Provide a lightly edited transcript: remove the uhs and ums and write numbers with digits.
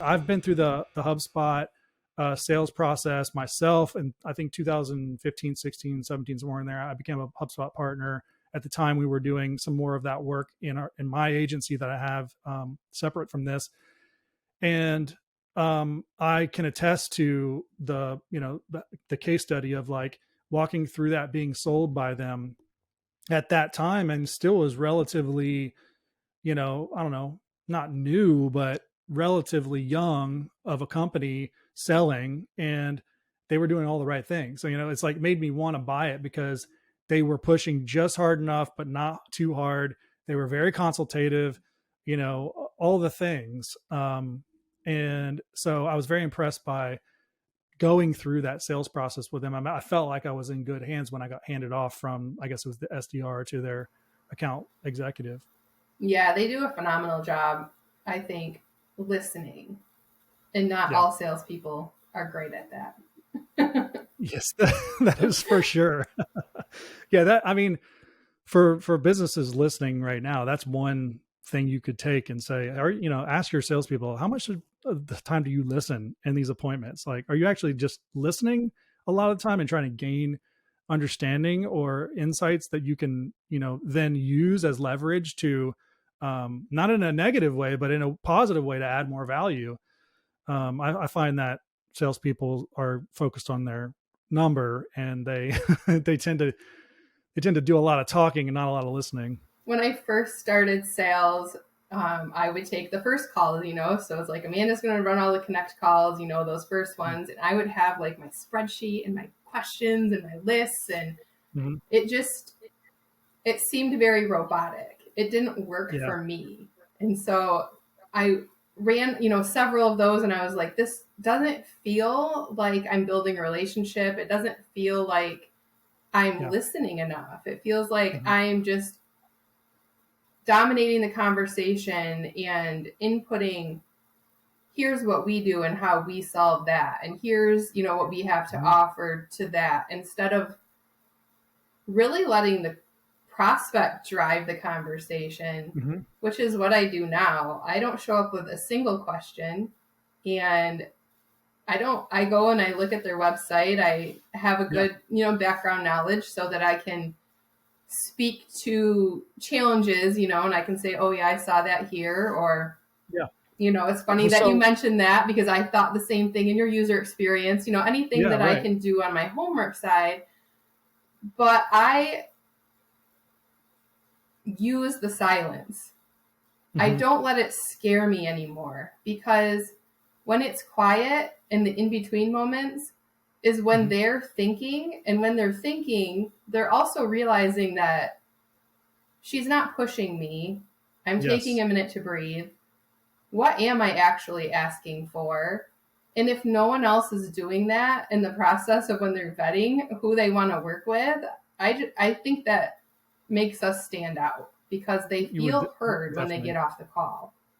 I've been through the HubSpot sales process myself, and I think 2015, 16, 17, somewhere in there, I became a HubSpot partner. At the time, we were doing some more of that work in my agency that I have separate from this, and I can attest to the case study of like walking through that, being sold by them at that time, and still was relatively, I don't know, not new, but relatively young of a company selling, and they were doing all the right things. So, it's like made me want to buy it because they were pushing just hard enough, but not too hard. They were very consultative, all the things. And so I was very impressed by going through that sales process with them. I felt like I was in good hands when I got handed off from, I guess it was the SDR to their account executive. Yeah, they do a phenomenal job, I think, listening. And not all salespeople are great at that. Yes, that is for sure. Yeah, for businesses listening right now, that's one thing you could take and say, or ask your salespeople, how much of the time do you listen in these appointments? Like, are you actually just listening a lot of the time and trying to gain understanding or insights that you can, then use as leverage to, not in a negative way, but in a positive way to add more value? I find that salespeople are focused on their number, and they they tend to do a lot of talking and not a lot of listening. When I first started sales, I would take the first call, so it's like Amanda's going to run all the connect calls, those first ones. And I would have like my spreadsheet and my questions and my lists. And Mm-hmm. it seemed very robotic. It didn't work for me. And so I ran, several of those, and I was like, this doesn't feel like I'm building a relationship. It doesn't feel like I'm listening enough. It feels like I'm just dominating the conversation and inputting, here's what we do and how we solve that. And here's, what we have to offer to that, instead of really letting the prospect drive the conversation, which is what I do now. I don't show up with a single question, and I go and I look at their website. I have a good, background knowledge so that I can speak to challenges, and I can say, oh yeah, I saw that here. Or, it's funny that you mentioned that, because I thought the same thing in your user experience, anything that I can do on my homework side. But I use the silence. I don't let it scare me anymore, because when it's quiet and the in-between moments is when they're thinking, and when they're thinking, they're also realizing that she's not pushing me. I'm taking a minute to breathe. What am I actually asking for? And if no one else is doing that in the process of when they're vetting who they want to work with, I think that makes us stand out, because they feel heard when they get off the call.